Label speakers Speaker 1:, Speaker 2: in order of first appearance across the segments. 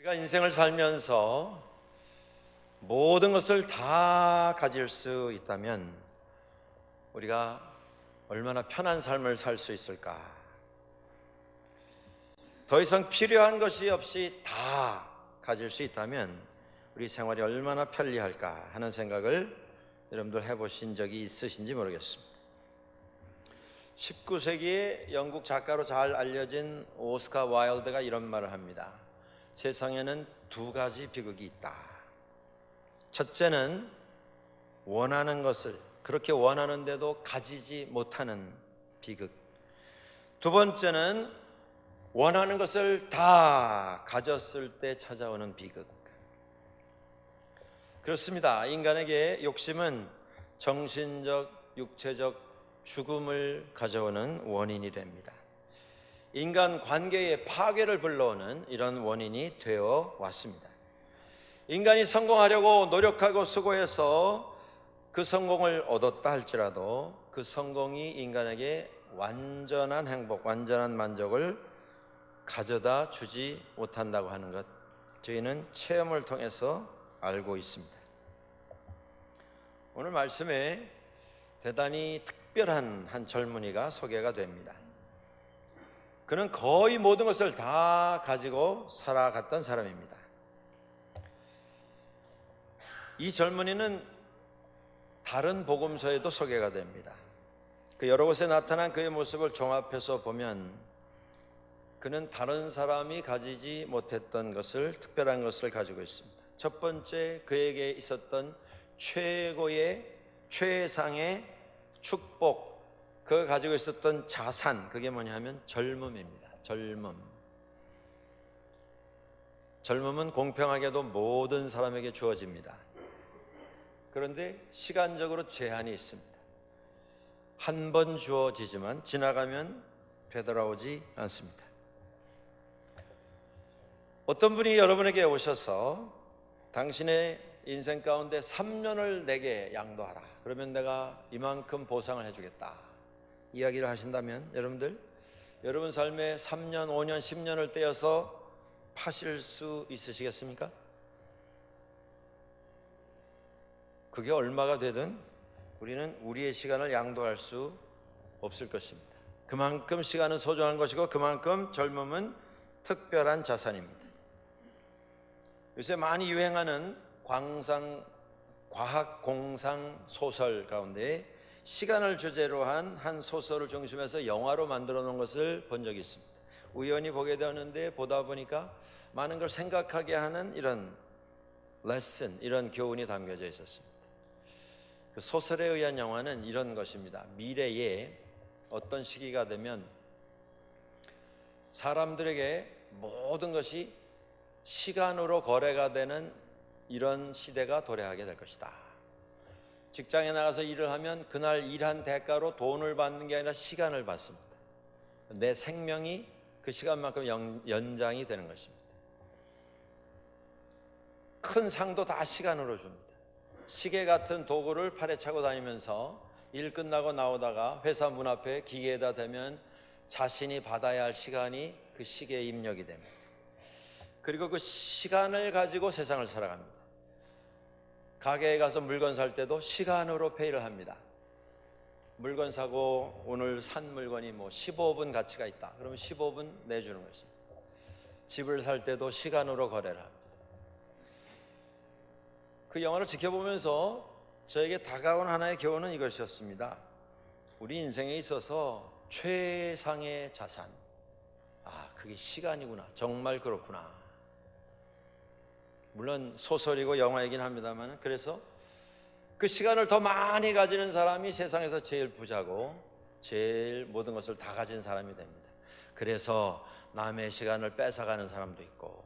Speaker 1: 우리가 인생을 살면서 모든 것을 다 가질 수 있다면 우리가 얼마나 편한 삶을 살 수 있을까? 더 이상 필요한 것이 없이 다 가질 수 있다면 우리 생활이 얼마나 편리할까 하는 생각을 여러분들 해보신 적이 있으신지 모르겠습니다. 19세기의 영국 작가로 잘 알려진 오스카 와일드가 이런 말을 합니다. 세상에는 두 가지 비극이 있다. 첫째는 원하는 것을 그렇게 원하는데도 가지지 못하는 비극. 두 번째는 원하는 것을 다 가졌을 때 찾아오는 비극. 그렇습니다. 인간에게 욕심은 정신적, 육체적 죽음을 가져오는 원인이 됩니다. 인간 관계의 파괴를 불러오는 이런 원인이 되어 왔습니다. 인간이 성공하려고 노력하고 수고해서 그 성공을 얻었다 할지라도 그 성공이 인간에게 완전한 행복, 완전한 만족을 가져다 주지 못한다고 하는 것, 저희는 체험을 통해서 알고 있습니다. 오늘 말씀에 대단히 특별한 한 젊은이가 소개가 됩니다. 그는 거의 모든 것을 다 가지고 살아갔던 사람입니다. 이 젊은이는 다른 복음서에도 소개가 됩니다. 그 여러 곳에 나타난 그의 모습을 종합해서 보면 그는 다른 사람이 가지지 못했던 것을, 특별한 것을 가지고 있습니다. 첫 번째, 그에게 있었던 최상의 축복, 그가 가지고 있었던 자산, 그게 뭐냐면 젊음입니다. 젊음은 공평하게도 모든 사람에게 주어집니다. 그런데 시간적으로 제한이 있습니다. 한 번 주어지지만 지나가면 되돌아오지 않습니다. 어떤 분이 여러분에게 오셔서 당신의 인생 가운데 3년을 내게 양도하라, 그러면 내가 이만큼 보상을 해주겠다 이야기를 하신다면 여러분 삶에 3년, 5년, 10년을 떼어서 파실 수 있으시겠습니까? 그게 얼마가 되든 우리는 우리의 시간을 양도할 수 없을 것입니다. 그만큼 시간은 소중한 것이고 그만큼 젊음은 특별한 자산입니다. 요새 많이 유행하는 과학 공상 소설 가운데 시간을 주제로 한 소설을 중심해서 영화로 만들어 놓은 것을 본 적이 있습니다. 우연히 보게 되었는데 보다 보니까 많은 걸 생각하게 하는 이런 레슨, 이런 교훈이 담겨져 있었습니다. 그 소설에 의한 영화는 이런 것입니다. 미래에 어떤 시기가 되면 사람들에게 모든 것이 시간으로 거래가 되는 이런 시대가 도래하게 될 것이다. 직장에 나가서 일을 하면 그날 일한 대가로 돈을 받는 게 아니라 시간을 받습니다. 내 생명이 그 시간만큼 연장이 되는 것입니다. 큰 상도 다 시간으로 줍니다. 시계 같은 도구를 팔에 차고 다니면서 일 끝나고 나오다가 회사 문 앞에 기계에다 대면 자신이 받아야 할 시간이 그 시계에 입력이 됩니다. 그리고 그 시간을 가지고 세상을 살아갑니다. 가게에 가서 물건 살 때도 시간으로 페이를 합니다. 물건 사고 오늘 산 물건이 15분 가치가 있다, 그러면 15분 내주는 것입니다. 집을 살 때도 시간으로 거래를 합니다. 그 영화를 지켜보면서 저에게 다가온 하나의 교훈은 이것이었습니다. 우리 인생에 있어서 최상의 자산, 그게 시간이구나. 정말 그렇구나. 물론 소설이고 영화이긴 합니다만, 그래서 그 시간을 더 많이 가지는 사람이 세상에서 제일 부자고 제일 모든 것을 다 가진 사람이 됩니다. 그래서 남의 시간을 뺏어가는 사람도 있고,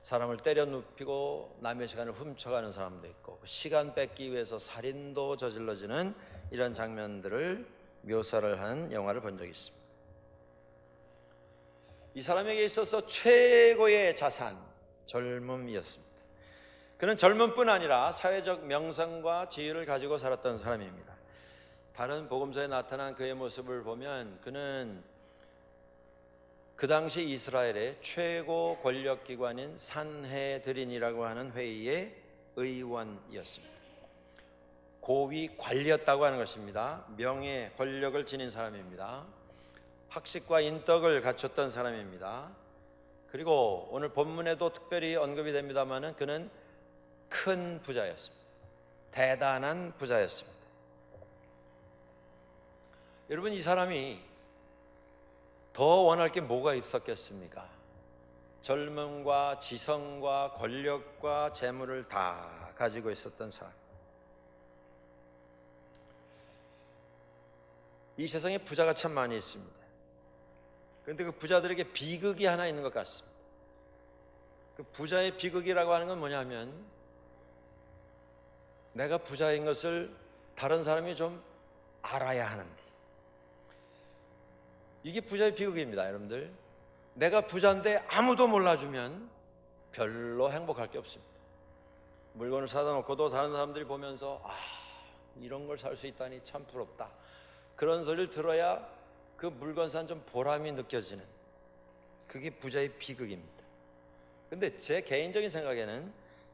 Speaker 1: 사람을 때려 눕히고 남의 시간을 훔쳐가는 사람도 있고, 시간 뺏기 위해서 살인도 저질러지는 이런 장면들을 묘사를 한 영화를 본 적이 있습니다. 이 사람에게 있어서 최고의 자산, 젊음이었습니다. 그는 젊음뿐 아니라 사회적 명성과 지위를 가지고 살았던 사람입니다. 다른 복음서에 나타난 그의 모습을 보면 그는 그 당시 이스라엘의 최고 권력기관인 산헤드린이라고 하는 회의의 의원이었습니다. 고위 관리였다고 하는 것입니다. 명예, 권력을 지닌 사람입니다. 학식과 인덕을 갖췄던 사람입니다. 그리고 오늘 본문에도 특별히 언급이 됩니다마는 그는 큰 부자였습니다. 대단한 부자였습니다. 여러분, 이 사람이 더 원할 게 뭐가 있었겠습니까? 젊음과 지성과 권력과 재물을 다 가지고 있었던 사람. 이 세상에 부자가 참 많이 있습니다. 그런데 그 부자들에게 비극이 하나 있는 것 같습니다. 그 부자의 비극이라고 하는 건 뭐냐면, 내가 부자인 것을 다른 사람이 좀 알아야 하는데, 이게 부자의 비극입니다. 여러분들, 내가 부자인데 아무도 몰라주면 별로 행복할 게 없습니다. 물건을 사다 놓고도 다른 사람들이 보면서 이런 걸 살 수 있다니 참 부럽다, 그런 소리를 들어야 그 물건 산 좀 보람이 느껴지는, 그게 부자의 비극입니다. 근데 제 개인적인 생각에는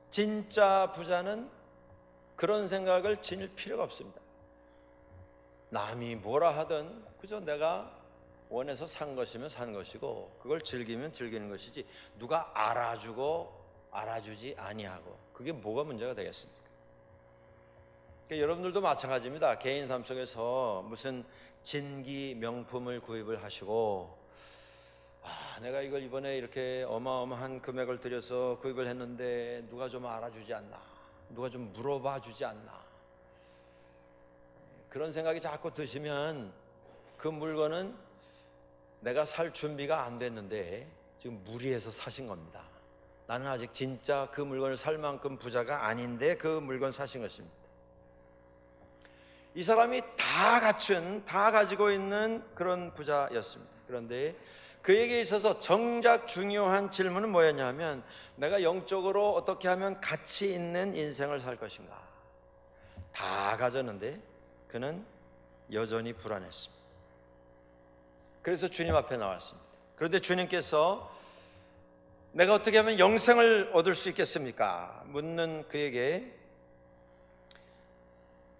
Speaker 1: 진짜 부자는 그런 생각을 지닐 필요가 없습니다. 남이 뭐라 하든 그저 내가 원해서 산 것이면 산 것이고, 그걸 즐기면 즐기는 것이지, 누가 알아주고 알아주지 아니하고 그게 뭐가 문제가 되겠습니까? 그러니까 여러분들도 마찬가지입니다. 개인 삶 속에서 무슨 진기 명품을 구입을 하시고, 내가 이걸 이번에 이렇게 어마어마한 금액을 들여서 구입을 했는데 누가 좀 알아주지 않나, 누가 좀 물어봐 주지 않나, 그런 생각이 자꾸 드시면 그 물건은 내가 살 준비가 안 됐는데 지금 무리해서 사신 겁니다. 나는 아직 진짜 그 물건을 살 만큼 부자가 아닌데 그 물건 사신 것입니다. 이 사람이 다 갖춘, 다 가지고 있는 그런 부자였습니다. 그런데 그에게 있어서 정작 중요한 질문은 뭐였냐면, 내가 영적으로 어떻게 하면 가치 있는 인생을 살 것인가. 다 가졌는데 그는 여전히 불안했습니다. 그래서 주님 앞에 나왔습니다. 그런데 주님께서 내가 어떻게 하면 영생을 얻을 수 있겠습니까? 묻는 그에게,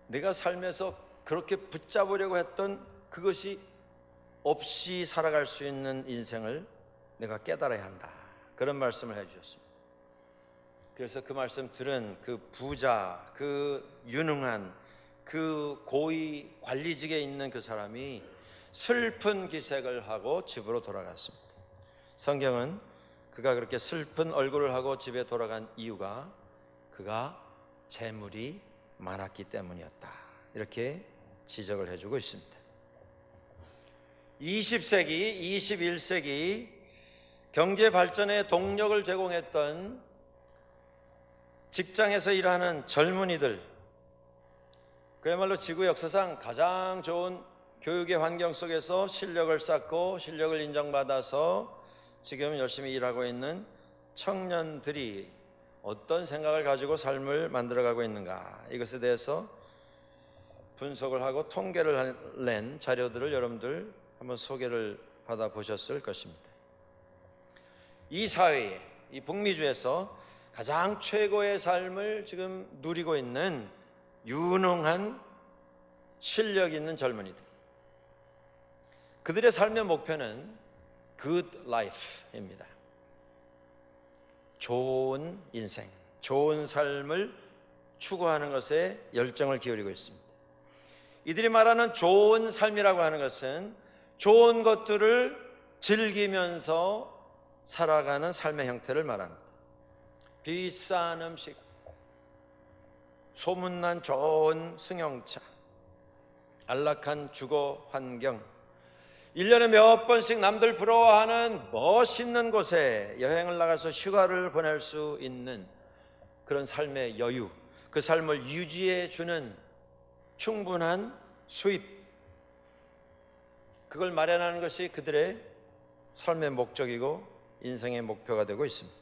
Speaker 1: 내가 삶에서 그렇게 붙잡으려고 했던 그것이 없이 살아갈 수 있는 인생을 내가 깨달아야 한다, 그런 말씀을 해주셨습니다. 그래서 그 말씀 들은 그 부자, 그 유능한, 그 고위 관리직에 있는 그 사람이 슬픈 기색을 하고 집으로 돌아갔습니다. 성경은 그가 그렇게 슬픈 얼굴을 하고 집에 돌아간 이유가 그가 재물이 많았기 때문이었다, 이렇게 지적을 해주고 있습니다. 20세기, 21세기 경제 발전에 동력을 제공했던 직장에서 일하는 젊은이들, 그야말로 지구 역사상 가장 좋은 교육의 환경 속에서 실력을 쌓고 실력을 인정받아서 지금 열심히 일하고 있는 청년들이 어떤 생각을 가지고 삶을 만들어가고 있는가, 이것에 대해서 분석을 하고 통계를 낸 자료들을 여러분들 한번 소개를 받아보셨을 것입니다. 이 사회에, 이 북미주에서 가장 최고의 삶을 지금 누리고 있는 유능한 실력 있는 젊은이들, 그들의 삶의 목표는 good life입니다. 좋은 인생, 좋은 삶을 추구하는 것에 열정을 기울이고 있습니다. 이들이 말하는 좋은 삶이라고 하는 것은 좋은 것들을 즐기면서 살아가는 삶의 형태를 말합니다. 비싼 음식, 소문난 좋은 승용차, 안락한 주거 환경, 1년에 몇 번씩 남들 부러워하는 멋있는 곳에 여행을 나가서 휴가를 보낼 수 있는 그런 삶의 여유, 그 삶을 유지해 주는 충분한 수입, 그걸 마련하는 것이 그들의 삶의 목적이고 인생의 목표가 되고 있습니다.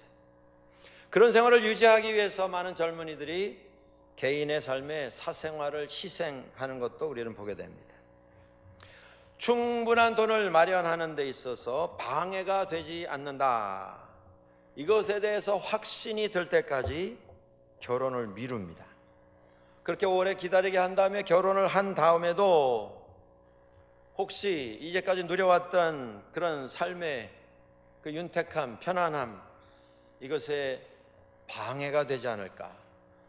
Speaker 1: 그런 생활을 유지하기 위해서 많은 젊은이들이 개인의 삶의 사생활을 희생하는 것도 우리는 보게 됩니다. 충분한 돈을 마련하는 데 있어서 방해가 되지 않는다. 이것에 대해서 확신이 들 때까지 결혼을 미룹니다. 그렇게 오래 기다리게 한 다음에 결혼을 한 다음에도 혹시 이제까지 누려왔던 그런 삶의 그 윤택함, 편안함, 이것에 방해가 되지 않을까,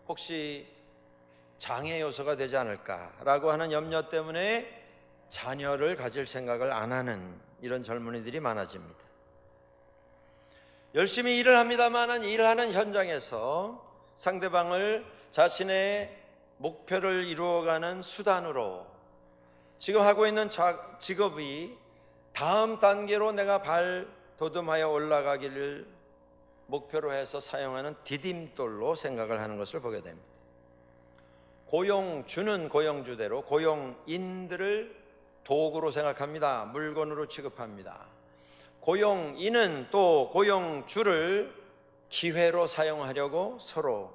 Speaker 1: 혹시 장애 요소가 되지 않을까라고 하는 염려 때문에 자녀를 가질 생각을 안 하는 이런 젊은이들이 많아집니다. 열심히 일을 합니다만 일하는 현장에서 상대방을 자신의 목표를 이루어가는 수단으로 지금 하고 있는 직업이 다음 단계로 내가 발돋움하여 올라가기를 목표로 해서 사용하는 디딤돌로 생각을 하는 것을 보게 됩니다. 고용주는 고용주대로 고용인들을 도구로 생각합니다. 물건으로 취급합니다. 고용인은 또 고용주를 기회로 사용하려고 서로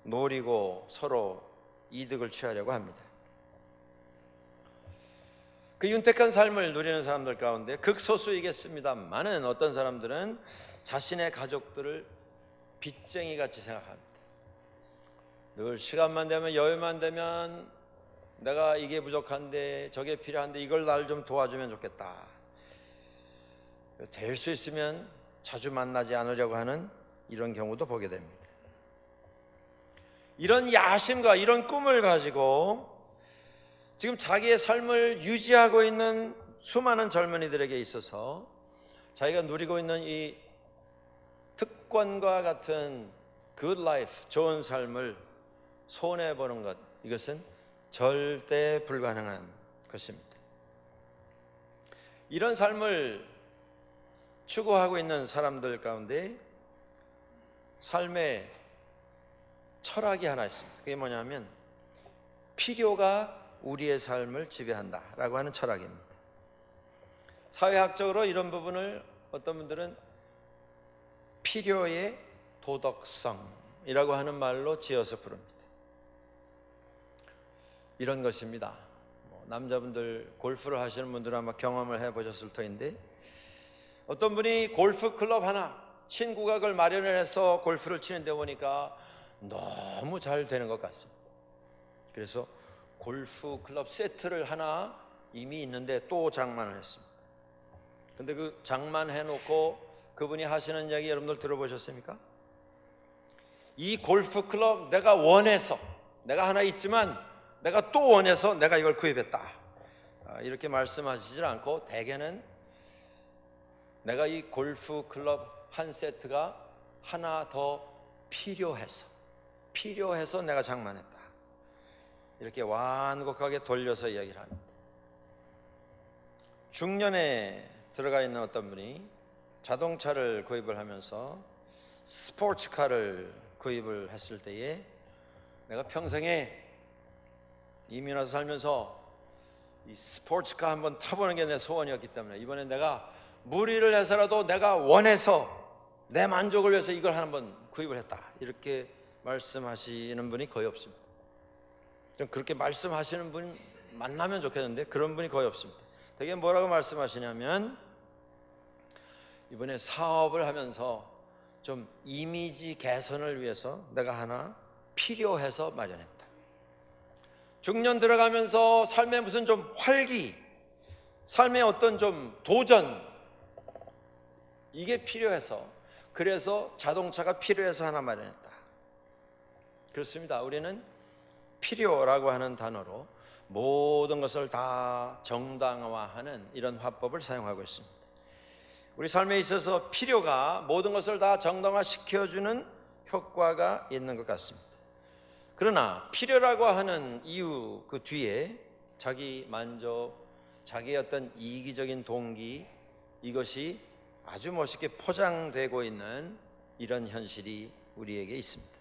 Speaker 1: 노리고 서로 이득을 취하려고 합니다. 그 윤택한 삶을 누리는 사람들 가운데 극소수이겠습니다만은 어떤 사람들은 자신의 가족들을 빚쟁이같이 생각합니다. 늘 시간만 되면, 여유만 되면 내가 이게 부족한데 저게 필요한데 이걸 날 좀 도와주면 좋겠다, 될 수 있으면 자주 만나지 않으려고 하는 이런 경우도 보게 됩니다. 이런 야심과 이런 꿈을 가지고 지금 자기의 삶을 유지하고 있는 수많은 젊은이들에게 있어서 자기가 누리고 있는 이 특권과 같은 good life, 좋은 삶을 손해보는 것, 이것은 절대 불가능한 것입니다. 이런 삶을 추구하고 있는 사람들 가운데 삶의 철학이 하나 있습니다. 그게 뭐냐면 필요가 우리의 삶을 지배한다라고 하는 철학입니다. 사회학적으로 이런 부분을 어떤 분들은 필요의 도덕성이라고 하는 말로 지어서 부릅니다. 이런 것입니다. 남자분들 골프를 하시는 분들은 아마 경험을 해보셨을 터인데, 어떤 분이 골프 클럽 하나, 친구가 그걸 마련을 해서 골프를 치는데 보니까 너무 잘 되는 것 같습니다. 그래서 골프 클럽 세트를 하나 이미 있는데 또 장만을 했습니다. 근데 그 장만해 놓고 그분이 하시는 이야기 여러분들 들어보셨습니까? 이 골프 클럽 내가 원해서, 내가 하나 있지만 내가 또 원해서 내가 이걸 구입했다, 이렇게 말씀하시질 않고 대개는 내가 이 골프 클럽 한 세트가 하나 더 필요해서 내가 장만했다, 이렇게 완곡하게 돌려서 이야기를 합니다. 중년에 들어가 있는 어떤 분이 자동차를 구입을 하면서 스포츠카를 구입을 했을 때에, 내가 평생에 이민 와서 살면서 이 스포츠카 한번 타보는 게 내 소원이었기 때문에 이번에 내가 무리를 해서라도 내가 원해서 내 만족을 위해서 이걸 한번 구입을 했다, 이렇게 말씀하시는 분이 거의 없습니다. 좀 그렇게 말씀하시는 분 만나면 좋겠는데 그런 분이 거의 없습니다. 되게 뭐라고 말씀하시냐면, 이번에 사업을 하면서 좀 이미지 개선을 위해서 내가 하나 필요해서 마련했다. 중년 들어가면서 삶에 무슨 좀 활기, 삶의 어떤 좀 도전, 이게 필요해서, 그래서 자동차가 필요해서 하나 마련했다. 그렇습니다. 우리는 필요라고 하는 단어로 모든 것을 다 정당화하는 이런 화법을 사용하고 있습니다. 우리 삶에 있어서 필요가 모든 것을 다 정당화시켜주는 효과가 있는 것 같습니다. 그러나 필요라고 하는 이유 그 뒤에 자기 만족, 자기의 어떤 이기적인 동기, 이것이 아주 멋있게 포장되고 있는 이런 현실이 우리에게 있습니다.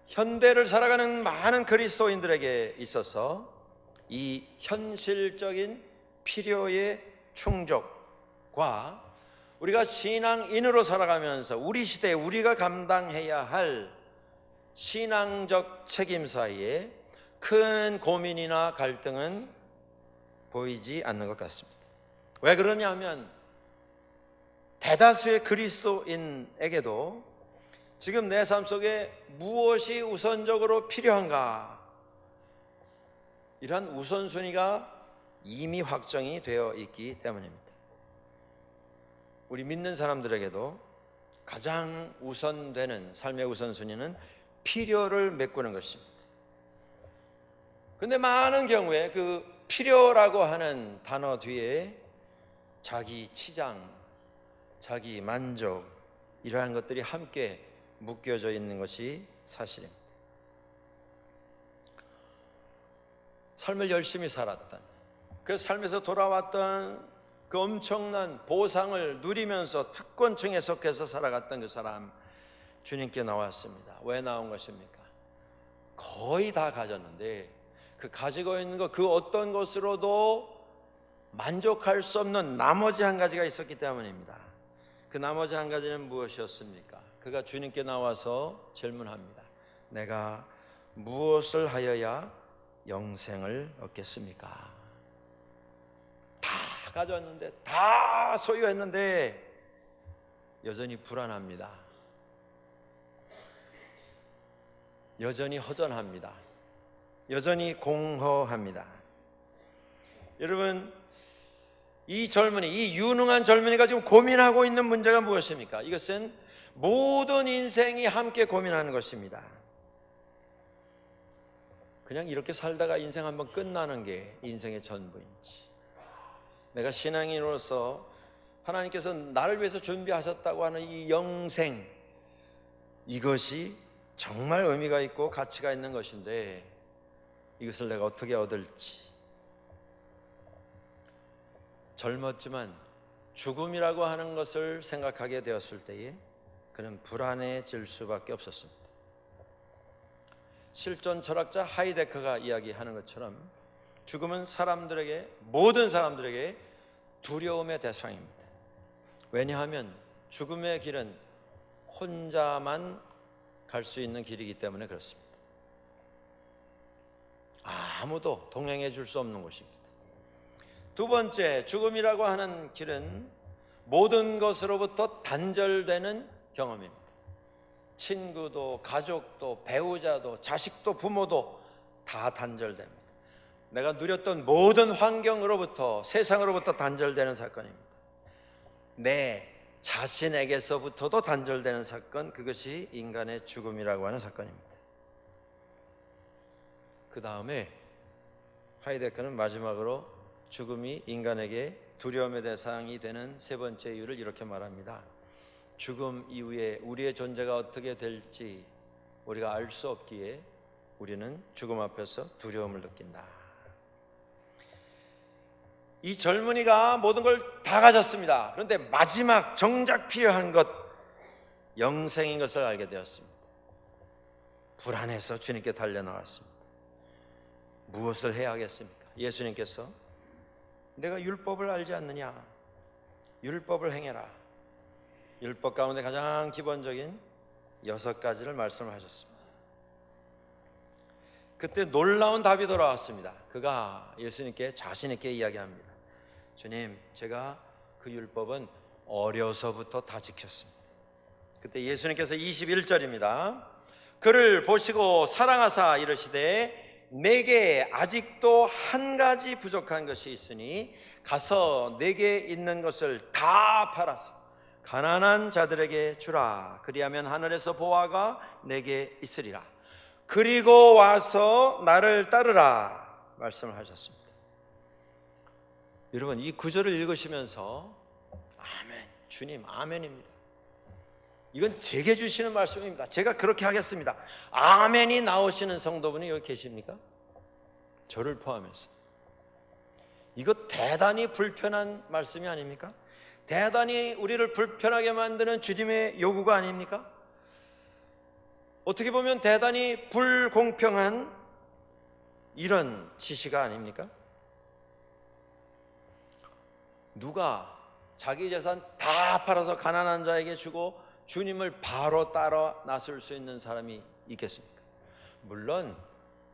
Speaker 1: 현대를 살아가는 많은 그리스도인들에게 있어서 이 현실적인 필요의 충족과 우리가 신앙인으로 살아가면서 우리 시대에 우리가 감당해야 할 신앙적 책임 사이에 큰 고민이나 갈등은 보이지 않는 것 같습니다. 왜 그러냐면 대다수의 그리스도인에게도 지금 내 삶 속에 무엇이 우선적으로 필요한가, 이러한 우선순위가 이미 확정이 되어 있기 때문입니다. 우리 믿는 사람들에게도 가장 우선되는 삶의 우선순위는 필요를 메꾸는 것입니다. 그런데 많은 경우에 그 필요라고 하는 단어 뒤에 자기 치장, 자기 만족, 이러한 것들이 함께 묶여져 있는 것이 사실입니다. 삶을 열심히 살았던, 그래서 삶에서 돌아왔던 그 엄청난 보상을 누리면서 특권층에 속해서 살아갔던 그 사람, 주님께 나왔습니다. 왜 나온 것입니까? 거의 다 가졌는데 그 가지고 있는 것 그 어떤 것으로도 만족할 수 없는 나머지 한 가지가 있었기 때문입니다. 그 나머지 한 가지는 무엇이었습니까? 그가 주님께 나와서 질문합니다. 내가 무엇을 하여야 영생을 얻겠습니까? 다 가졌는데, 다 소유했는데 여전히 불안합니다. 여전히 허전합니다. 여전히 공허합니다. 여러분, 이 젊은이, 이 유능한 젊은이가 지금 고민하고 있는 문제가 무엇입니까? 이것은 모든 인생이 함께 고민하는 것입니다. 그냥 이렇게 살다가 인생 한번 끝나는 게 인생의 전부인지, 내가 신앙인으로서 하나님께서 나를 위해서 준비하셨다고 하는 이 영생, 이것이 정말 의미가 있고 가치가 있는 것인데 이것을 내가 어떻게 얻을지. 젊었지만 죽음이라고 하는 것을 생각하게 되었을 때에 그는 불안해질 수밖에 없었습니다. 실존 철학자 하이데커가 이야기하는 것처럼 죽음은 사람들에게, 모든 사람들에게 두려움의 대상입니다. 왜냐하면 죽음의 길은 혼자만 갈 수 있는 길이기 때문에 그렇습니다. 아무도 동행해 줄 수 없는 곳입니다. 두 번째, 죽음이라고 하는 길은 모든 것으로부터 단절되는 경험입니다. 친구도, 가족도, 배우자도, 자식도, 부모도 다 단절됩니다. 내가 누렸던 모든 환경으로부터, 세상으로부터 단절되는 사건입니다. 내 자신에게서부터도 단절되는 사건, 그것이 인간의 죽음이라고 하는 사건입니다. 그 다음에 하이데커는 마지막으로 죽음이 인간에게 두려움의 대상이 되는 세 번째 이유를 이렇게 말합니다. 죽음 이후에 우리의 존재가 어떻게 될지 우리가 알 수 없기에 우리는 죽음 앞에서 두려움을 느낀다. 이 젊은이가 모든 걸 다 가졌습니다. 그런데 마지막 정작 필요한 것, 영생인 것을 알게 되었습니다. 불안해서 주님께 달려나왔습니다. 무엇을 해야 하겠습니까? 예수님께서 내가 율법을 알지 않느냐? 율법을 행해라. 율법 가운데 가장 기본적인 6가지를 말씀하셨습니다. 그때 놀라운 답이 돌아왔습니다. 그가 예수님께 자신 있게 이야기합니다. 주님, 제가 그 율법은 어려서부터 다 지켰습니다. 그때 예수님께서 21절입니다. 그를 보시고 사랑하사 이르시되 내게 아직도 한 가지 부족한 것이 있으니 가서 내게 있는 것을 다 팔아서 가난한 자들에게 주라. 그리하면 하늘에서 보화가 내게 있으리라. 그리고 와서 나를 따르라 말씀을 하셨습니다. 여러분, 이 구절을 읽으시면서 아멘, 주님 아멘입니다. 이건 제게 주시는 말씀입니다. 제가 그렇게 하겠습니다. 아멘이 나오시는 성도분이 여기 계십니까? 저를 포함해서. 이거 대단히 불편한 말씀이 아닙니까? 대단히 우리를 불편하게 만드는 주님의 요구가 아닙니까? 어떻게 보면 대단히 불공평한 이런 지시가 아닙니까? 누가 자기 재산 다 팔아서 가난한 자에게 주고 주님을 바로 따라 나설 수 있는 사람이 있겠습니까? 물론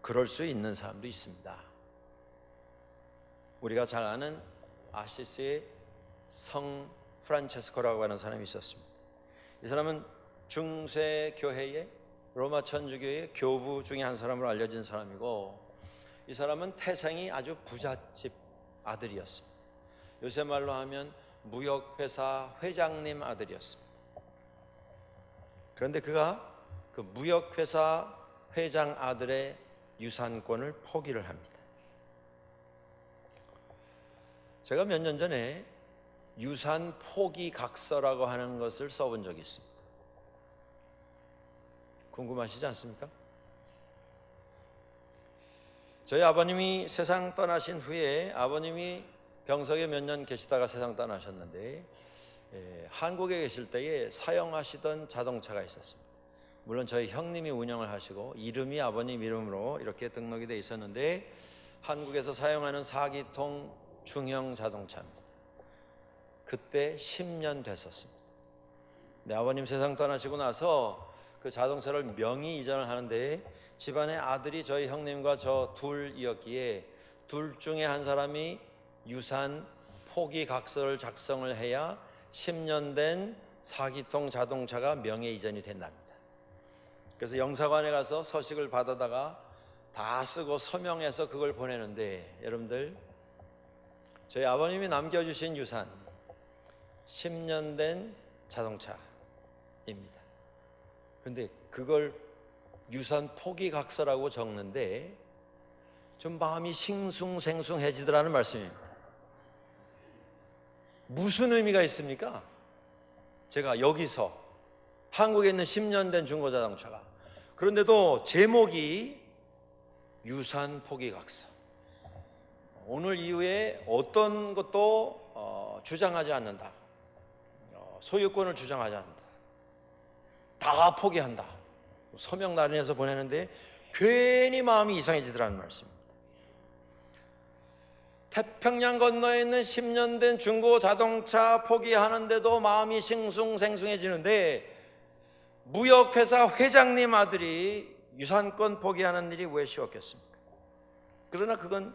Speaker 1: 그럴 수 있는 사람도 있습니다. 우리가 잘 아는 아시시의 성 프란체스코라고 하는 사람이 있었습니다. 이 사람은 중세 교회의 로마 천주교의 교부 중에 한 사람으로 알려진 사람이고, 이 사람은 태생이 아주 부잣집 아들이었습니다. 요새 말로 하면 무역회사 회장님 아들이었습니다. 그런데 그가 그 무역회사 회장 아들의 유산권을 포기를 합니다. 제가 몇 년 전에 유산 포기 각서라고 하는 것을 써본 적이 있습니다. 궁금하시지 않습니까? 저희 아버님이 세상 떠나신 후에 아버님이 병석에 몇 년 계시다가 세상 떠나셨는데, 한국에 계실 때에 사용하시던 자동차가 있었습니다. 물론 저희 형님이 운영을 하시고 이름이 아버님 이름으로 이렇게 등록이 돼 있었는데, 한국에서 사용하는 4기통 중형 자동차입니다. 그때 10년 됐었습니다. 네, 아버님 세상 떠나시고 나서 그 자동차를 명의 이전을 하는데, 집안에 아들이 저희 형님과 저 둘이었기에 둘 중에 한 사람이 유산 포기 각서를 작성을 해야 10년 된 4기통 자동차가 명의 이전이 된답니다. 그래서 영사관에 가서 서식을 받아다가 다 쓰고 서명해서 그걸 보내는데, 여러분들, 저희 아버님이 남겨주신 유산 10년 된 자동차입니다. 그런데 그걸 유산 포기 각서라고 적는데 좀 마음이 싱숭생숭해지더라는 말씀입니다. 무슨 의미가 있습니까? 제가 여기서 한국에 있는 10년 된 중고자동차가, 그런데도 제목이 유산 포기 각서. 오늘 이후에 어떤 것도 주장하지 않는다, 소유권을 주장하지 않는다, 다 포기한다, 서명 날인해서 보내는데 괜히 마음이 이상해지더라는 말씀입니다. 태평양 건너에 있는 10년 된 중고 자동차 포기하는데도 마음이 싱숭생숭해지는데, 무역회사 회장님 아들이 유산권 포기하는 일이 왜 쉬웠겠습니까? 그러나 그건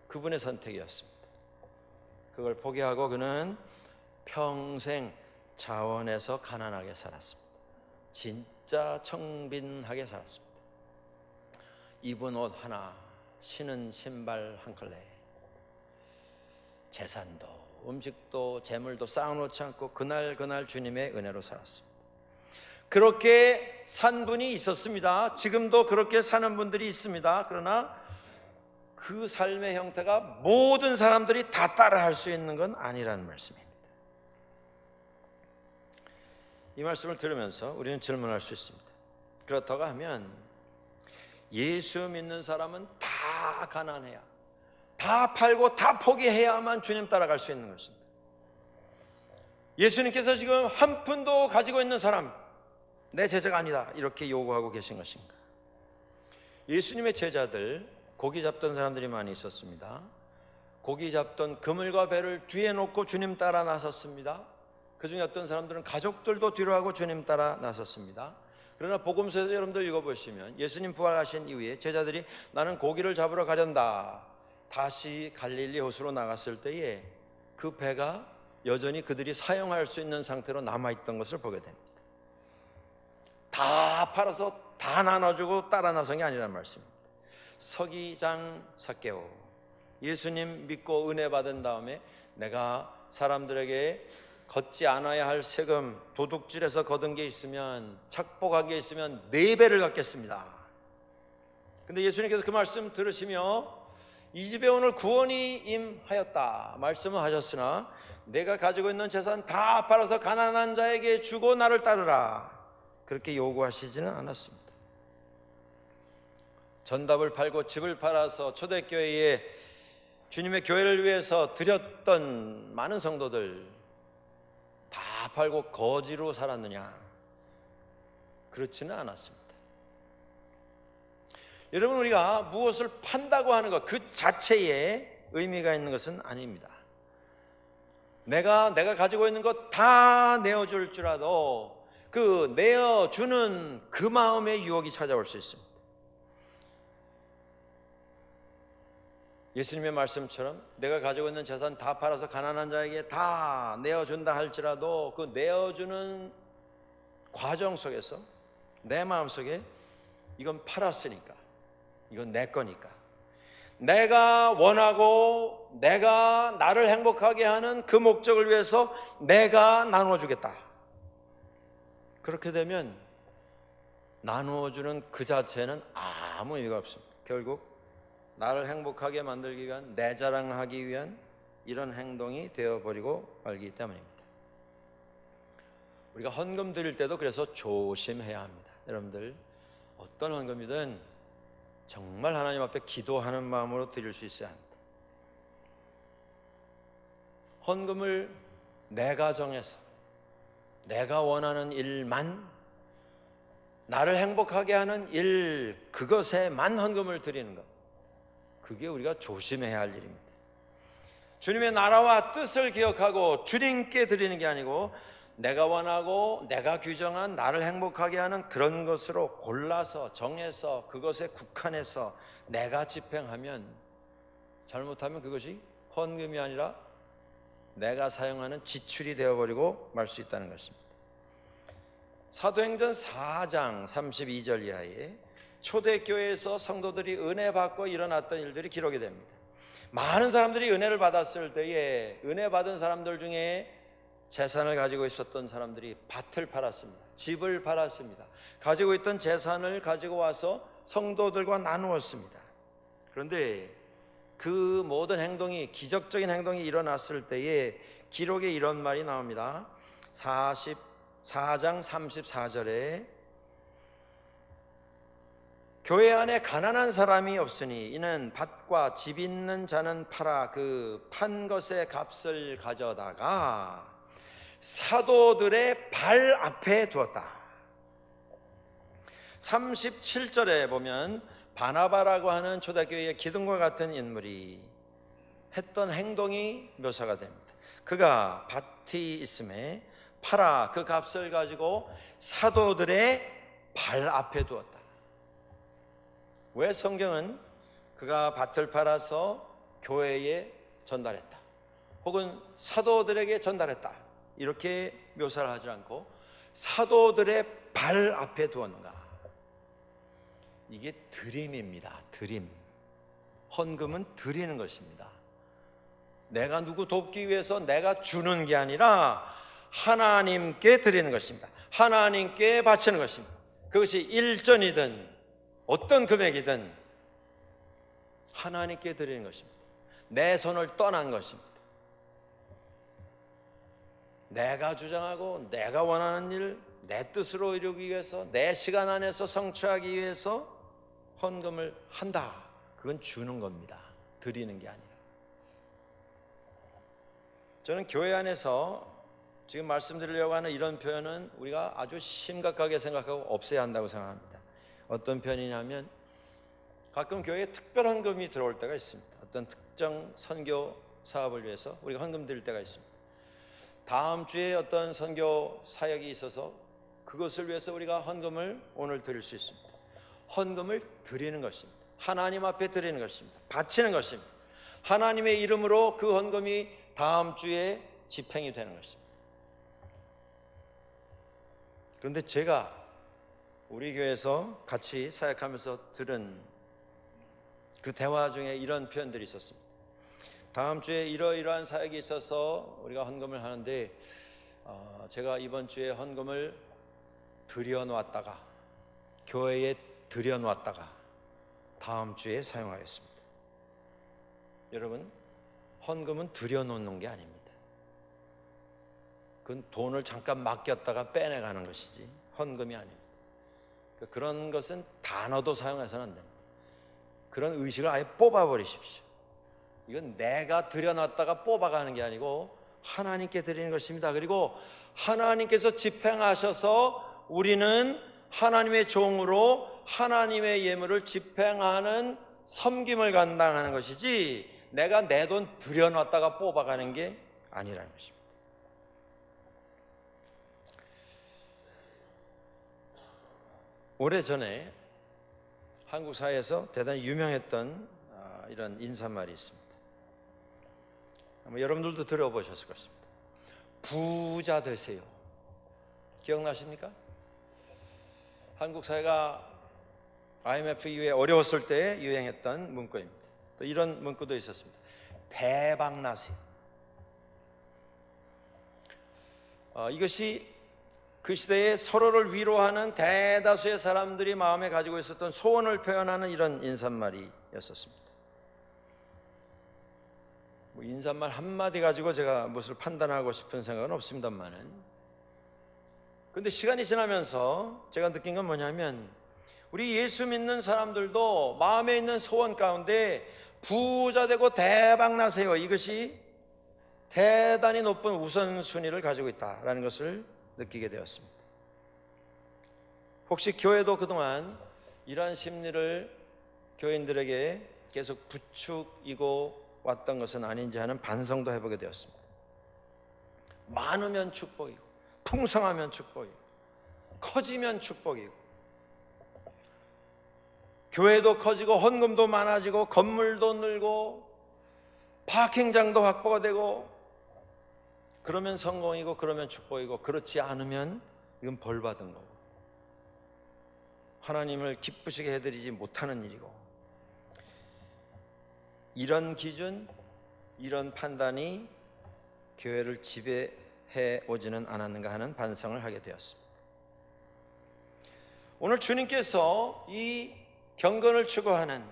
Speaker 1: 그분의 선택이었습니다. 그걸 포기하고 그는 평생 자원에서 가난하게 살았습니다. 진짜 청빈하게 살았습니다. 입은 옷 하나, 신은 신발 한 컬레, 재산도 음식도 재물도 쌓아놓지 않고 그날 주님의 은혜로 살았습니다. 그렇게 산 분이 있었습니다. 지금도 그렇게 사는 분들이 있습니다. 그러나 그 삶의 형태가 모든 사람들이 다 따라할 수 있는 건 아니라는 말씀입니다. 이 말씀을 들으면서 우리는 질문할 수 있습니다. 그렇다고 하면 예수 믿는 사람은 다 가난해야, 다 팔고 다 포기해야만 주님 따라갈 수 있는 것입니다. 예수님께서 지금 한 푼도 가지고 있는 사람, 내 제자가 아니다, 이렇게 요구하고 계신 것인가? 예수님의 제자들, 고기 잡던 사람들이 많이 있었습니다. 고기 잡던 그물과 배를 뒤에 놓고 주님 따라 나섰습니다. 그 중에 어떤 사람들은 가족들도 뒤로 하고 주님 따라 나섰습니다. 그러나 복음서에서 여러분들 읽어보시면 예수님 부활하신 이후에 제자들이 나는 고기를 잡으러 가련다, 다시 갈릴리 호수로 나갔을 때에 그 배가 여전히 그들이 사용할 수 있는 상태로 남아있던 것을 보게 됩니다. 다 팔아서 다 나눠주고 따라 나선 게 아니란 말씀입니다. 서기장 삭개오, 예수님 믿고 은혜 받은 다음에 내가 사람들에게 걷지 않아야 할 세금, 도둑질에서 거둔 게 있으면, 착복한 게 있으면 4배를 갚겠습니다. 근데 예수님께서 그 말씀 들으시며 이 집에 오늘 구원이 임하였다 말씀을 하셨으나 내가 가지고 있는 재산 다 팔아서 가난한 자에게 주고 나를 따르라, 그렇게 요구하시지는 않았습니다. 전답을 팔고 집을 팔아서 초대교회에 주님의 교회를 위해서 드렸던 많은 성도들 다 팔고 거지로 살았느냐? 그렇지는 않았습니다. 여러분, 우리가 무엇을 판다고 하는 것 그 자체에 의미가 있는 것은 아닙니다. 내가 가지고 있는 것 다 내어줄 줄라도 그 내어주는 그 마음의 유혹이 찾아올 수 있습니다. 예수님의 말씀처럼 내가 가지고 있는 재산 다 팔아서 가난한 자에게 다 내어준다 할지라도 그 내어주는 과정 속에서 내 마음속에 이건 팔았으니까, 이건 내 거니까, 내가 원하고 내가 나를 행복하게 하는 그 목적을 위해서 내가 나누어주겠다. 그렇게 되면 나누어주는 그 자체는 아무 의미가 없습니다. 결국 나를 행복하게 만들기 위한, 내 자랑하기 위한 이런 행동이 되어버리고 말기 때문입니다. 우리가 헌금 드릴 때도 그래서 조심해야 합니다. 여러분들, 어떤 헌금이든 정말 하나님 앞에 기도하는 마음으로 드릴 수 있어야 합니다. 헌금을 내가 정해서 내가 원하는 일만, 나를 행복하게 하는 일, 그것에만 헌금을 드리는 것, 그게 우리가 조심해야 할 일입니다. 주님의 나라와 뜻을 기억하고 주님께 드리는 게 아니고 내가 원하고 내가 규정한 나를 행복하게 하는 그런 것으로 골라서 정해서 그것에 국한해서 내가 집행하면, 잘못하면 그것이 헌금이 아니라 내가 사용하는 지출이 되어버리고 말 수 있다는 것입니다. 사도행전 4장 32절 이하에 초대교회에서 성도들이 은혜 받고 일어났던 일들이 기록이 됩니다. 많은 사람들이 은혜를 받았을 때에 은혜 받은 사람들 중에 재산을 가지고 있었던 사람들이 밭을 팔았습니다. 집을 팔았습니다. 가지고 있던 재산을 가지고 와서 성도들과 나누었습니다. 그런데 그 모든 행동이, 기적적인 행동이 일어났을 때에 기록에 이런 말이 나옵니다. 44장 34절에 교회 안에 가난한 사람이 없으니 이는 밭과 집 있는 자는 팔아 그 판 것의 값을 가져다가 사도들의 발 앞에 두었다. 37절에 보면 바나바라고 하는 초대교회의 기둥과 같은 인물이 했던 행동이 묘사가 됩니다. 그가 밭이 있음에 팔아 그 값을 가지고 사도들의 발 앞에 두었다. 왜 성경은 그가 밭을 팔아서 교회에 전달했다, 혹은 사도들에게 전달했다, 이렇게 묘사를 하지 않고 사도들의 발 앞에 두었는가? 이게 드림입니다. 드림. 헌금은 드리는 것입니다. 내가 누구 돕기 위해서 내가 주는 게 아니라 하나님께 드리는 것입니다. 하나님께 바치는 것입니다. 그것이 일전이든 어떤 금액이든 하나님께 드리는 것입니다. 내 손을 떠난 것입니다. 내가 주장하고 내가 원하는 일, 내 뜻으로 이루기 위해서, 내 시간 안에서 성취하기 위해서 헌금을 한다. 그건 주는 겁니다. 드리는 게 아니라. 저는 교회 안에서 지금 말씀드리려고 하는 이런 표현은 우리가 아주 심각하게 생각하고 없애야 한다고 생각합니다. 어떤 표현이냐면, 가끔 교회에 특별 헌금이 들어올 때가 있습니다. 어떤 특정 선교 사업을 위해서 우리가 헌금 드릴 때가 있습니다. 다음 주에 어떤 선교 사역이 있어서 그것을 위해서 우리가 헌금을 오늘 드릴 수 있습니다. 헌금을 드리는 것입니다. 하나님 앞에 드리는 것입니다. 바치는 것입니다. 하나님의 이름으로 그 헌금이 다음 주에 집행이 되는 것입니다. 그런데 제가 우리 교회에서 같이 사역하면서 들은 그 대화 중에 이런 표현들이 있었습니다. 다음 주에 이러이러한 사역이 있어서 우리가 헌금을 하는데 제가 이번 주에 헌금을 들여놓았다가, 교회에 들여놓았다가 다음 주에 사용하겠습니다. 여러분, 헌금은 들여놓는 게 아닙니다. 그건 돈을 잠깐 맡겼다가 빼내가는 것이지 헌금이 아닙니다. 그런 것은 단어도 사용해서는 안 됩니다. 그런 의식을 아예 뽑아버리십시오. 이건 내가 들여놨다가 뽑아가는 게 아니고 하나님께 드리는 것입니다. 그리고 하나님께서 집행하셔서 우리는 하나님의 종으로 하나님의 예물을 집행하는 섬김을 감당하는 것이지, 내가 내 돈 들여놨다가 뽑아가는 게 아니라는 것입니다. 오래전에 한국 사회에서 대단히 유명했던 이런 인사말이 있습니다. 아마 여러분들도 들어보셨을 것입니다. 부자 되세요. 기억나십니까? 한국 사회가 IMF 이후에 어려웠을 때 유행했던 문구입니다. 또 이런 문구도 있었습니다. 대박 나세요. 이것이 그 시대에 서로를 위로하는 대다수의 사람들이 마음에 가지고 있었던 소원을 표현하는 이런 인사말이었었습니다. 인사말 한마디 가지고 제가 무엇을 판단하고 싶은 생각은 없습니다만은, 그런데 시간이 지나면서 제가 느낀 건 뭐냐면, 우리 예수 믿는 사람들도 마음에 있는 소원 가운데 부자 되고 대박 나세요, 이것이 대단히 높은 우선순위를 가지고 있다라는 것을 느끼게 되었습니다. 혹시 교회도 그동안 이러한 심리를 교인들에게 계속 부추기고 왔던 것은 아닌지 하는 반성도 해보게 되었습니다. 많으면 축복이고, 풍성하면 축복이고, 커지면 축복이고, 교회도 커지고 헌금도 많아지고 건물도 늘고 파킹장도 확보가 되고, 그러면 성공이고 그러면 축복이고, 그렇지 않으면 이건 벌 받은 거고 하나님을 기쁘시게 해드리지 못하는 일이고, 이런 기준, 이런 판단이 교회를 지배해 오지는 않았는가 하는 반성을 하게 되었습니다. 오늘 주님께서 이 경건을 추구하는,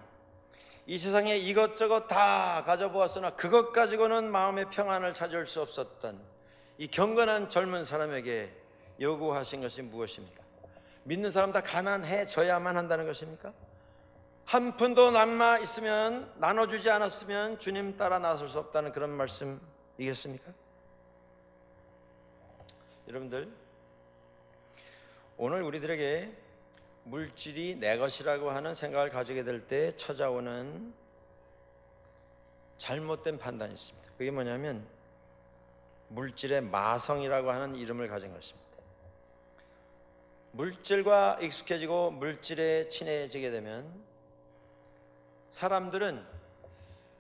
Speaker 1: 이 세상에 이것저것 다 가져보았으나 그것 가지고는 마음의 평안을 찾을 수 없었던 이 경건한 젊은 사람에게 요구하신 것이 무엇입니까? 믿는 사람 다 가난해져야만 한다는 것입니까? 한 푼도 남아 있으면, 나눠주지 않았으면 주님 따라 나설 수 없다는 그런 말씀이겠습니까? 여러분들, 오늘 우리들에게 물질이 내 것이라고 하는 생각을 가지게 될 때 찾아오는 잘못된 판단이 있습니다. 그게 뭐냐면 물질의 마성이라고 하는 이름을 가진 것입니다. 물질과 익숙해지고 물질에 친해지게 되면 사람들은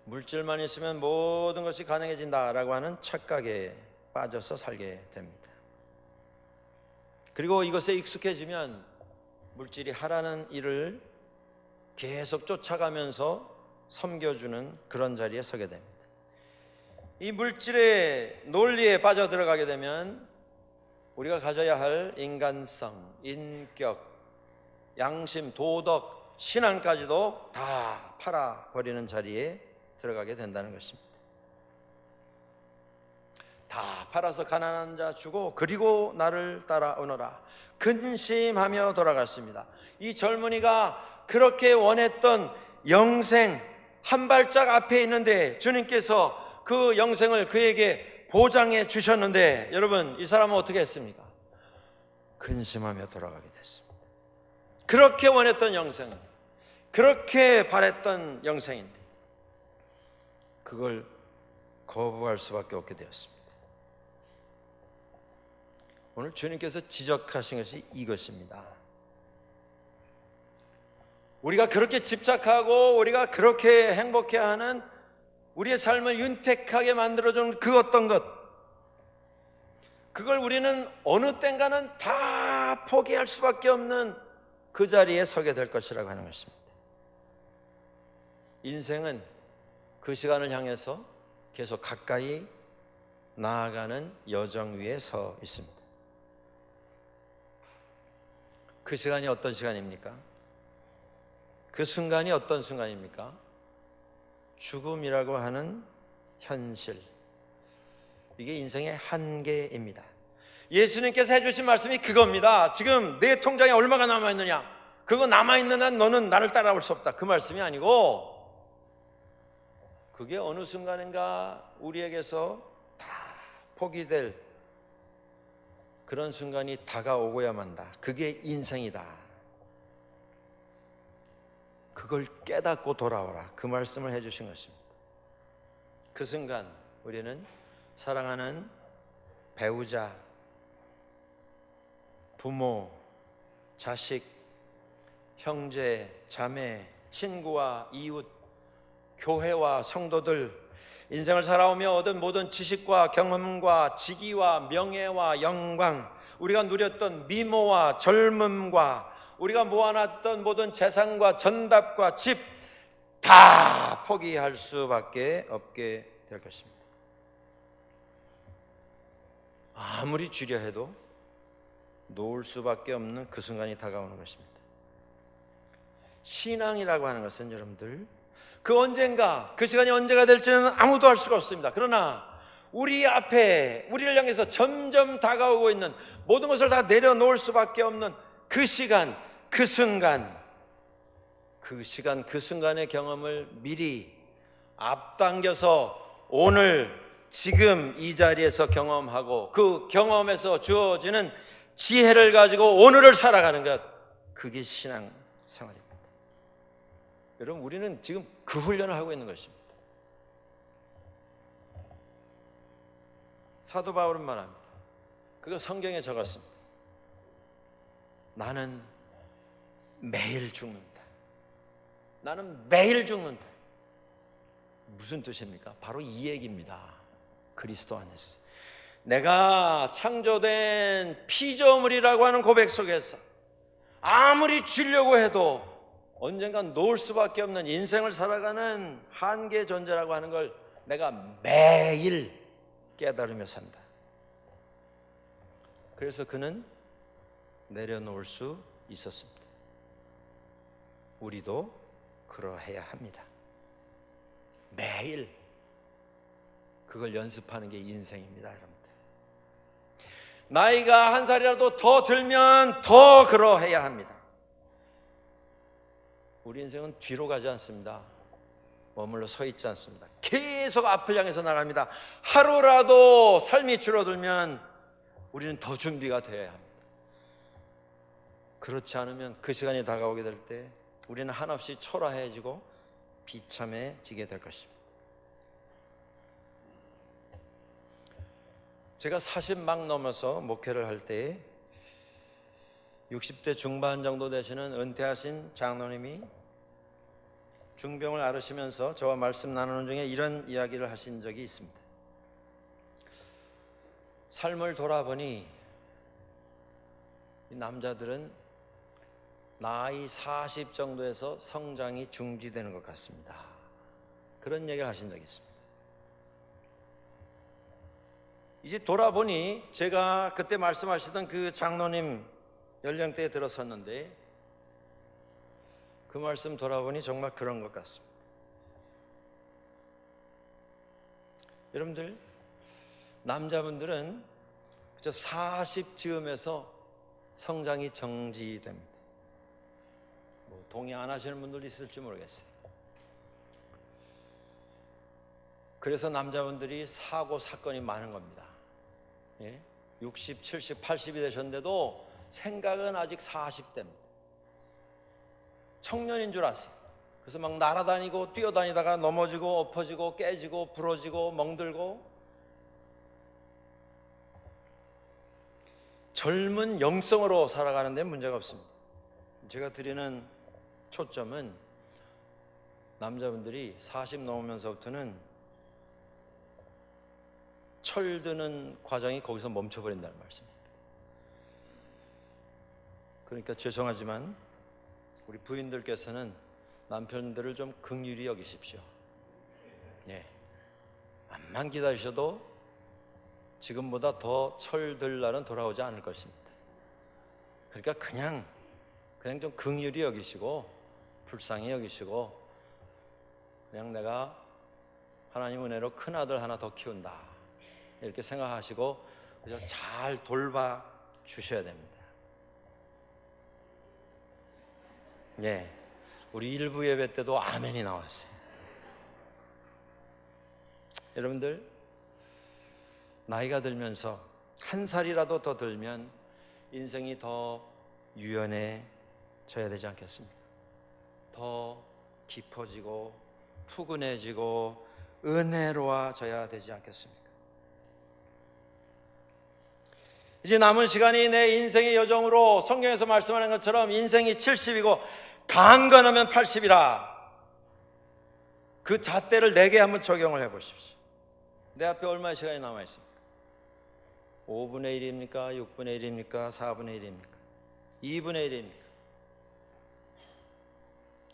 Speaker 1: 물질만 있으면 모든 것이 가능해진다라고 하는 착각에 빠져서 살게 됩니다. 그리고 이것에 익숙해지면 물질이 하라는 일을 계속 쫓아가면서 섬겨주는 그런 자리에 서게 됩니다. 이 물질의 논리에 빠져들어가게 되면 우리가 가져야 할 인간성, 인격, 양심, 도덕, 신앙까지도 다 팔아버리는 자리에 들어가게 된다는 것입니다. 다 팔아서 가난한 자 주고 그리고 나를 따라오너라 근심하며 돌아갔습니다. 이 젊은이가 그렇게 원했던 영생 한 발짝 앞에 있는데 주님께서 그 영생을 그에게 보장해 주셨는데, 여러분, 이 사람은 어떻게 했습니까? 근심하며 돌아가게 됐습니다. 그렇게 원했던 영생, 그렇게 바랬던 영생인데 그걸 거부할 수밖에 없게 되었습니다. 오늘 주님께서 지적하신 것이 이것입니다. 우리가 그렇게 집착하고 우리가 그렇게 행복해하는 우리의 삶을 윤택하게 만들어준 그 어떤 것, 그걸 우리는 어느 땐가는 다 포기할 수밖에 없는 그 자리에 서게 될 것이라고 하는 것입니다. 인생은 그 시간을 향해서 계속 가까이 나아가는 여정 위에 서 있습니다. 그 시간이 어떤 시간입니까? 그 순간이 어떤 순간입니까? 죽음이라고 하는 현실, 이게 인생의 한계입니다. 예수님께서 해주신 말씀이 그겁니다. 지금 내 통장에 얼마가 남아있느냐, 그거 남아있는 한 너는 나를 따라올 수 없다, 그 말씀이 아니고, 그게 어느 순간인가 우리에게서 다 포기될 그런 순간이 다가오고야만 한다. 그게 인생이다. 그걸 깨닫고 돌아오라, 그 말씀을 해주신 것입니다. 그 순간 우리는 사랑하는 배우자, 부모, 자식, 형제, 자매, 친구와 이웃 교회와 성도들, 인생을 살아오며 얻은 모든 지식과 경험과 직위와 명예와 영광, 우리가 누렸던 미모와 젊음과 우리가 모아놨던 모든 재산과 전답과 집 다 포기할 수밖에 없게 될 것입니다. 아무리 주려 해도 놓을 수밖에 없는 그 순간이 다가오는 것입니다. 신앙이라고 하는 것은 여러분들, 그 언젠가, 그 시간이 언제가 될지는 아무도 알 수가 없습니다. 그러나 우리 앞에, 우리를 향해서 점점 다가오고 있는 모든 것을 다 내려놓을 수밖에 없는 그 시간, 그 순간, 그 순간의 경험을 미리 앞당겨서 오늘, 지금 이 자리에서 경험하고 그 경험에서 주어지는 지혜를 가지고 오늘을 살아가는 것, 그게 신앙 생활입니다. 여러분, 우리는 지금 그 훈련을 하고 있는 것입니다. 사도 바울은 말합니다. 그거 성경에 적었습니다. 나는 매일 죽는다. 나는 매일 죽는다. 무슨 뜻입니까? 바로 이 얘기입니다. 그리스도 안에서 내가 창조된 피조물이라고 하는 고백 속에서 아무리 주려고 해도 언젠간 놓을 수밖에 없는 인생을 살아가는 한계 존재라고 하는 걸 내가 매일 깨달으며 산다. 그래서 그는 내려놓을 수 있었습니다. 우리도 그러해야 합니다. 매일 그걸 연습하는 게 인생입니다, 여러분들. 나이가 한 살이라도 더 들면 더 그러해야 합니다. 우리 인생은 뒤로 가지 않습니다. 머물러 서 있지 않습니다. 계속 앞을 향해서 나갑니다. 하루라도 삶이 줄어들면 우리는 더 준비가 되어야 합니다. 그렇지 않으면 그 시간이 다가오게 될 때 우리는 한없이 초라해지고 비참해지게 될 것입니다. 제가 40 막 넘어서 목회를 할 때 60대 중반 정도 되시는 은퇴하신 장로님이 중병을 앓으시면서 저와 말씀 나누는 중에 이런 이야기를 하신 적이 있습니다. 삶을 돌아보니 이 남자들은 나이 40 정도에서 성장이 중지되는 것 같습니다. 그런 얘기를 하신 적이 있습니다. 이제 돌아보니 제가 그때 말씀하시던 그 장로님 연령대에 들어섰는데 그 말씀 돌아보니 정말 그런 것 같습니다. 여러분들, 남자분들은 그저 40 즈음에서 성장이 정지됩니다. 동의 안 하시는 분들도 있을지 모르겠어요. 그래서 남자분들이 사고 사건이 많은 겁니다. 60, 70, 80이 되셨는데도 생각은 아직 40대입니다. 청년인 줄 아세요. 그래서 막 날아다니고 뛰어다니다가 넘어지고 엎어지고 깨지고 부러지고 멍들고, 젊은 영성으로 살아가는 데 문제가 없습니다. 제가 드리는 초점은 남자분들이 40 넘으면서부터는 철드는 과정이 거기서 멈춰버린다는 말씀입니다. 그러니까 죄송하지만 우리 부인들께서는 남편들을 좀 긍휼히 여기십시오. 암만 기다리셔도 지금보다 더 철들 날은 돌아오지 않을 것입니다. 그러니까 그냥 좀 긍휼히 여기시고 불쌍히 여기시고, 그냥 내가 하나님 은혜로 큰 아들 하나 더 키운다 이렇게 생각하시고 그래서 잘 돌봐 주셔야 됩니다. 우리 일부 예배 때도 아멘이 나왔어요. 여러분들, 나이가 들면서 한 살이라도 더 들면 인생이 더 유연해져야 되지 않겠습니까? 더 깊어지고 푸근해지고 은혜로워져야 되지 않겠습니까? 이제 남은 시간이 내 인생의 여정으로 성경에서 말씀하는 것처럼 인생이 70이고 강건하면 80이라, 그 잣대를 내게 한번 적용을 해 보십시오. 내 앞에 얼마의 시간이 남아 있습니까? 5분의 1입니까? 6분의 1입니까? 4분의 1입니까? 2분의 1입니까?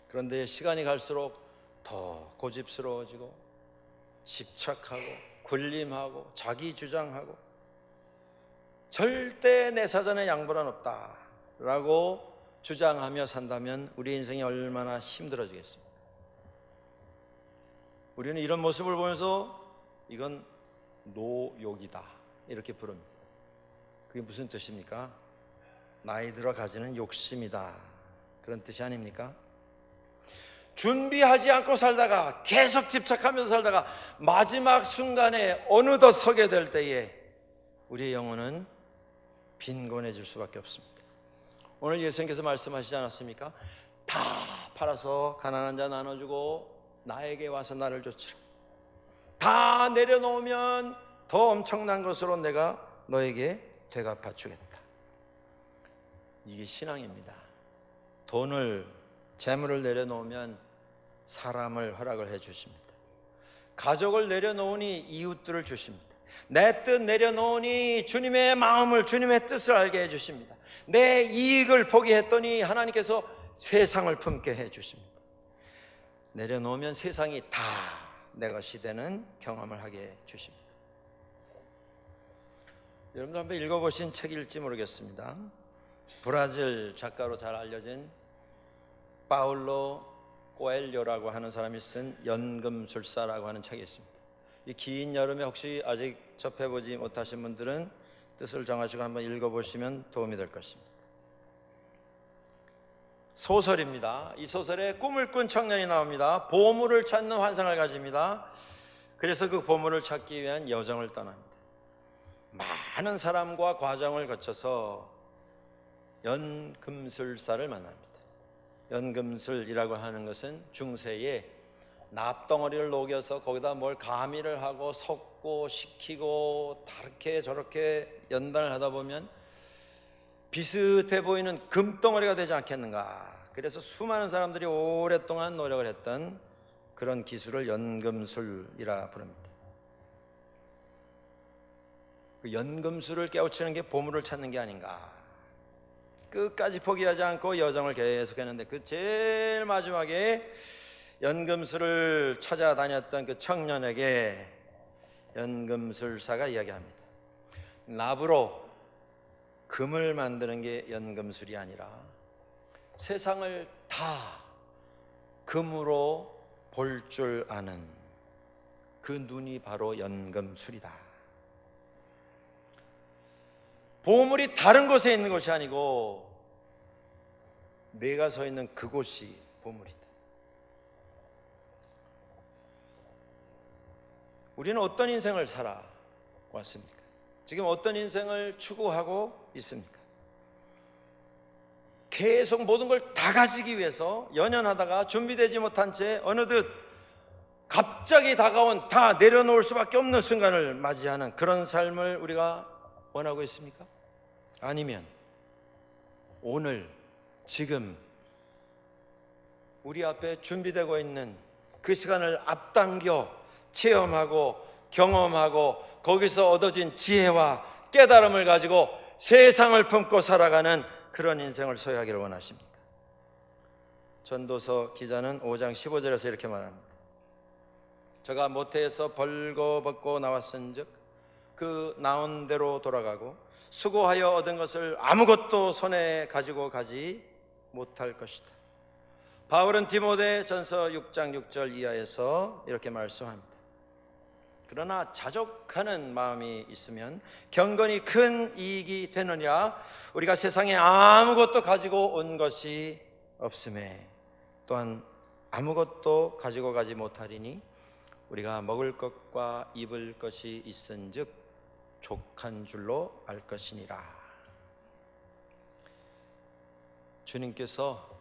Speaker 1: 그런데 시간이 갈수록 더 고집스러워지고 집착하고 군림하고 자기 주장하고 절대 내 사전에 양보란 없다라고 주장하며 산다면 우리 인생이 얼마나 힘들어지겠습니까? 우리는 이런 모습을 보면서 이건 노욕이다 이렇게 부릅니다. 그게 무슨 뜻입니까? 나이 들어 가지는 욕심이다 그런 뜻이 아닙니까? 준비하지 않고 살다가 계속 집착하면서 살다가 마지막 순간에 어느덧 서게 될 때에 우리의 영혼은 빈곤해질 수밖에 없습니다. 오늘 예수님께서 말씀하시지 않았습니까? 다 팔아서 가난한 자 나눠주고 나에게 와서 나를 좇으라. 다 내려놓으면 더 엄청난 것으로 내가 너에게 되갚아 주겠다. 이게 신앙입니다. 돈을 재물을 내려놓으면 사람을 허락을 해 주십니다. 가족을 내려놓으니 이웃들을 주십니다. 내 뜻 내려놓으니 주님의 마음을 주님의 뜻을 알게 해 주십니다. 내 이익을 포기했더니 하나님께서 세상을 품게 해 주십니다. 내려놓으면 세상이 다 내 것이 되는 경험을 하게 해 주십니다. 여러분도 한번 읽어보신 책일지 모르겠습니다. 브라질 작가로 잘 알려진 파울로 코엘료라고 하는 사람이 쓴 연금술사라고 하는 책이 있습니다. 이 긴 여름에 혹시 아직 접해보지 못하신 분들은 뜻을 정하시고 한번 읽어보시면 도움이 될 것입니다. 소설입니다. 이 소설에 꿈을 꾼 청년이 나옵니다. 보물을 찾는 환상을 가집니다. 그래서 그 보물을 찾기 위한 여정을 떠납니다. 많은 사람과 과정을 거쳐서 연금술사를 만납니다. 연금술이라고 하는 것은 중세에 납덩어리를 녹여서 거기다 뭘 가미를 하고 섞고 식히고 다르게 저렇게 연단을 하다 보면 비슷해 보이는 금덩어리가 되지 않겠는가. 그래서 수많은 사람들이 오랫동안 노력을 했던 그런 기술을 연금술이라 부릅니다. 그 연금술을 깨우치는 게 보물을 찾는 게 아닌가. 끝까지 포기하지 않고 여정을 계속했는데 그 제일 마지막에 연금술을 찾아다녔던 그 청년에게 연금술사가 이야기합니다. 납으로 금을 만드는 게 연금술이 아니라 세상을 다 금으로 볼 줄 아는 그 눈이 바로 연금술이다. 보물이 다른 곳에 있는 것이 아니고 내가 서 있는 그곳이 보물이다. 우리는 어떤 인생을 살아왔습니까? 지금 어떤 인생을 추구하고 있습니까? 계속 모든 걸 다 가지기 위해서 연연하다가 준비되지 못한 채 어느덧 갑자기 다가온 다 내려놓을 수밖에 없는 순간을 맞이하는 그런 삶을 우리가 원하고 있습니까? 아니면 오늘 지금 우리 앞에 준비되고 있는 그 시간을 앞당겨 체험하고 경험하고 거기서 얻어진 지혜와 깨달음을 가지고 세상을 품고 살아가는 그런 인생을 소유하기를 원하십니까? 전도서 기자는 5장 15절에서 이렇게 말합니다. 저가 모태에서 벌거벗고 나왔은즉 그 나온 대로 돌아가고 수고하여 얻은 것을 아무것도 손에 가지고 가지 못할 것이다. 바울은 디모데 전서 6장 6절 이하에서 이렇게 말씀합니다. 그러나 자족하는 마음이 있으면 경건이 큰 이익이 되느니라. 우리가 세상에 아무것도 가지고 온 것이 없음에 또한 아무것도 가지고 가지 못하리니 우리가 먹을 것과 입을 것이 있은즉 족한 줄로 알 것이니라. 주님께서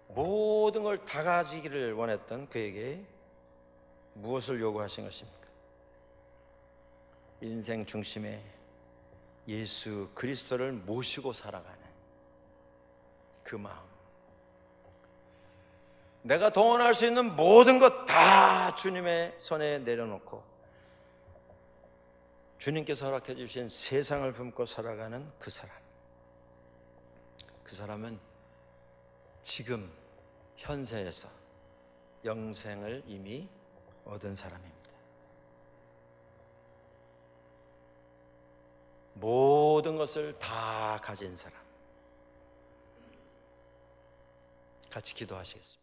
Speaker 1: 모든 걸 다 가지기를 원했던 그에게 무엇을 요구하신 것입니까? 인생 중심에 예수 그리스도를 모시고 살아가는 그 마음. 내가 동원할 수 있는 모든 것 다 주님의 손에 내려놓고 주님께서 허락해 주신 세상을 품고 살아가는 그 사람, 그 사람은 지금 현세에서 영생을 이미 얻은 사람입니다. 모든 것을 다 가진 사람. 같이 기도하시겠습니다.